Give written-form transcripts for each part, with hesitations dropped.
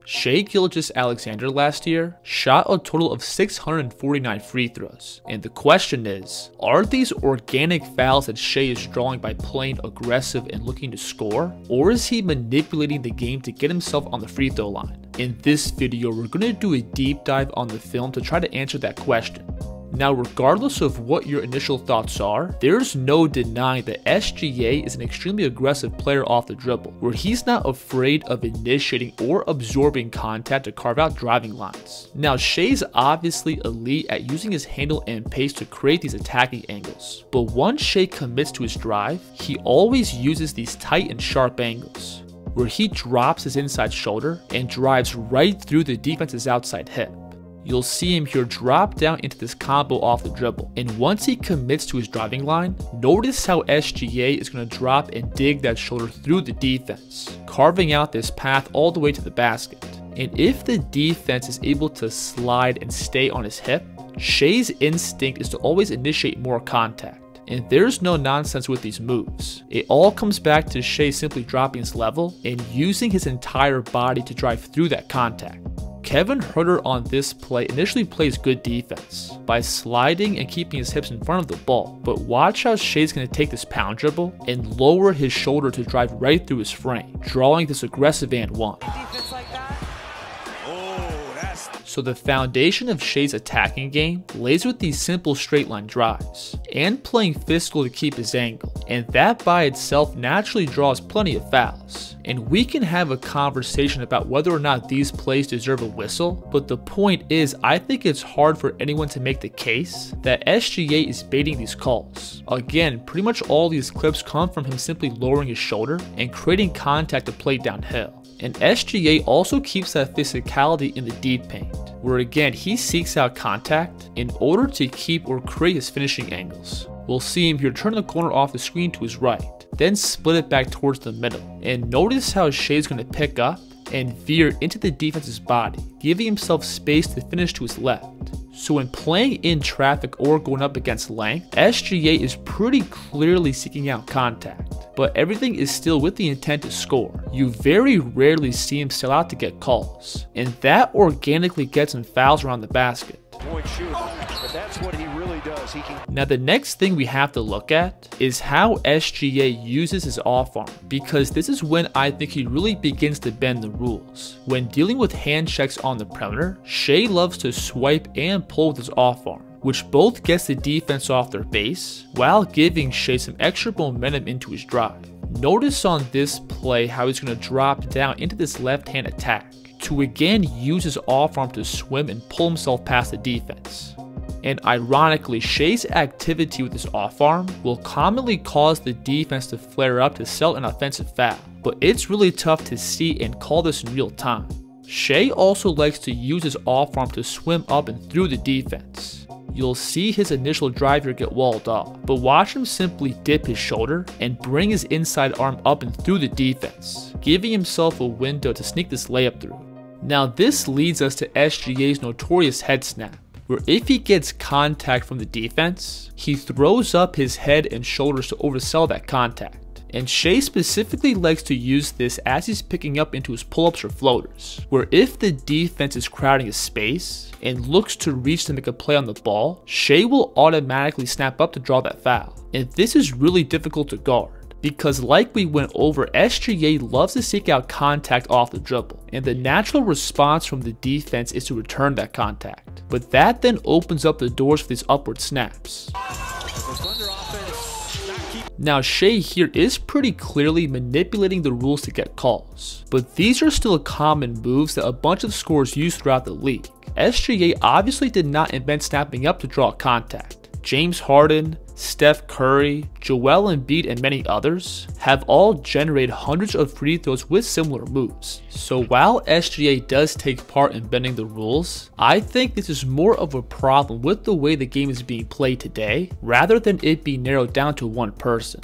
Shai Gilgeous-Alexander last year shot a total of 649 free throws, and the question is, are these organic fouls that Shai is drawing by playing aggressive and looking to score, or is he manipulating the game to get himself on the free throw line? In this video, we're going to do a deep dive on the film to try to answer that question. Now, regardless of what your initial thoughts are, there's no denying that SGA is an extremely aggressive player off the dribble, where he's not afraid of initiating or absorbing contact to carve out driving lines. Now, Shai's obviously elite at using his handle and pace to create these attacking angles, but once Shai commits to his drive, he always uses these tight and sharp angles, where he drops his inside shoulder and drives right through the defense's outside hip. You'll see him here drop down into this combo off the dribble, and once he commits to his driving line, notice how SGA is going to drop and dig that shoulder through the defense, carving out this path all the way to the basket. And if the defense is able to slide and stay on his hip, Shai's instinct is to always initiate more contact. And there's no nonsense with these moves. It all comes back to Shai simply dropping his level and using his entire body to drive through that contact. Kevin Huerter on this play initially plays good defense by sliding and keeping his hips in front of the ball, but watch how Shai's going to take this pound dribble and lower his shoulder to drive right through his frame, drawing this aggressive and one. So the foundation of Shai's attacking game lays with these simple straight line drives and playing physical to keep his angle, and that by itself naturally draws plenty of fouls. And we can have a conversation about whether or not these plays deserve a whistle, but the point is, I think it's hard for anyone to make the case that SGA is baiting these calls. Again, pretty much all these clips come from him simply lowering his shoulder and creating contact to play downhill. And SGA also keeps that physicality in the deep paint, where again he seeks out contact in order to keep or create his finishing angles. We'll see him here turn the corner off the screen to his right, then split it back towards the middle. And notice how Shai's going to pick up and veer into the defense's body, giving himself space to finish to his left. So when playing in traffic or going up against length, SGA is pretty clearly seeking out contact, but everything is still with the intent to score. You very rarely see him sell out to get calls, and that organically gets him fouls around the basket. But that's what he really does. Now the next thing we have to look at is how SGA uses his off arm, because this is when I think he really begins to bend the rules. When dealing with hand checks on the perimeter, Shai loves to swipe and pull with his off arm, which both gets the defense off their base while giving Shai some extra momentum into his drive. Notice on this play how he's going to drop down into this left hand attack to again use his off arm to swim and pull himself past the defense. And ironically, Shai's activity with his off arm will commonly cause the defense to flare up to sell an offensive foul, but it's really tough to see and call this in real time. Shai also likes to use his off arm to swim up and through the defense. You'll see his initial drive here get walled off, but watch him simply dip his shoulder and bring his inside arm up and through the defense, giving himself a window to sneak this layup through. Now this leads us to SGA's notorious head snap, where if he gets contact from the defense, he throws up his head and shoulders to oversell that contact. And Shai specifically likes to use this as he's picking up into his pull-ups or floaters, where if the defense is crowding his space and looks to reach to make a play on the ball, Shai will automatically snap up to draw that foul. And this is really difficult to guard, because like we went over, SGA loves to seek out contact off the dribble, and the natural response from the defense is to return that contact. But that then opens up the doors for these upward snaps. Now Shai here is pretty clearly manipulating the rules to get calls, but these are still common moves that a bunch of scorers use throughout the league. SGA obviously did not invent snapping up to draw contact. James Harden, Steph Curry, Joel Embiid, and many others have all generated hundreds of free throws with similar moves. So while SGA does take part in bending the rules, I think this is more of a problem with the way the game is being played today, rather than it being narrowed down to one person.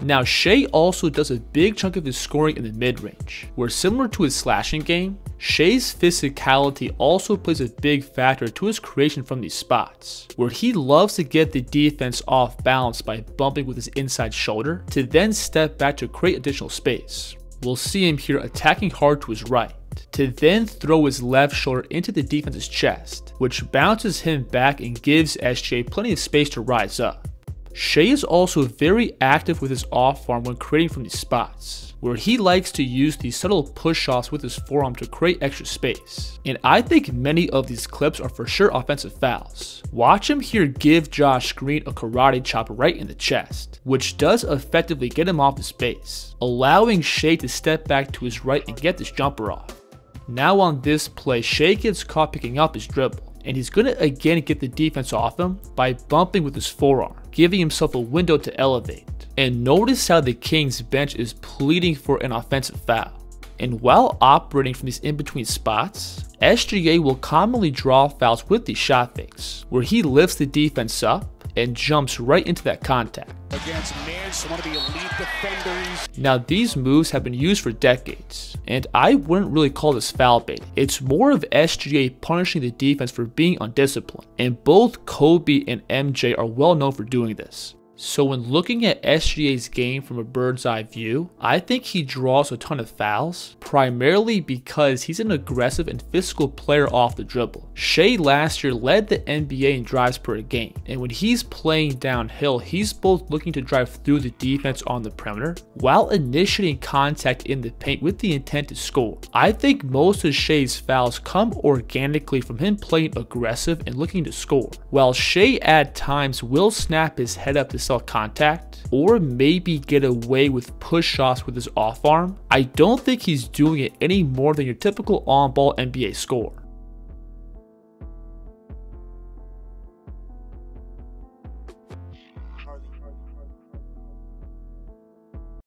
Now Shai also does a big chunk of his scoring in the mid-range, where similar to his slashing game, Shai's physicality also plays a big factor to his creation from these spots, where he loves to get the defense off balance by bumping with his inside shoulder to then step back to create additional space. We'll see him here attacking hard to his right, to then throw his left shoulder into the defense's chest, which bounces him back and gives SGA plenty of space to rise up. Shai is also very active with his off arm when creating from these spots, where he likes to use these subtle push-offs with his forearm to create extra space. And I think many of these clips are for sure offensive fouls. Watch him here give Josh Green a karate chop right in the chest, which does effectively get him off his base, allowing Shai to step back to his right and get this jumper off. Now on this play, Shai gets caught picking up his dribble, and he's going to again get the defense off him by bumping with his forearm, giving himself a window to elevate. And notice how the Kings bench is pleading for an offensive foul. And while operating from these in-between spots, SGA will commonly draw fouls with these shot fakes, where he lifts the defense up and jumps right into that contact. Against Nance, one of the elite defenders. Now these moves have been used for decades, and I wouldn't really call this foul baiting. It's more of SGA punishing the defense for being undisciplined, and both Kobe and MJ are well known for doing this. So when looking at SGA's game from a bird's eye view, I think he draws a ton of fouls, primarily because he's an aggressive and physical player off the dribble. Shai last year led the NBA in drives per game, and when he's playing downhill, he's both looking to drive through the defense on the perimeter, while initiating contact in the paint with the intent to score. I think most of Shai's fouls come organically from him playing aggressive and looking to score, while Shai at times will snap his head up to sell contact, or maybe get away with push-offs with his off arm. I don't think he's doing it any more than your typical on-ball NBA scorer.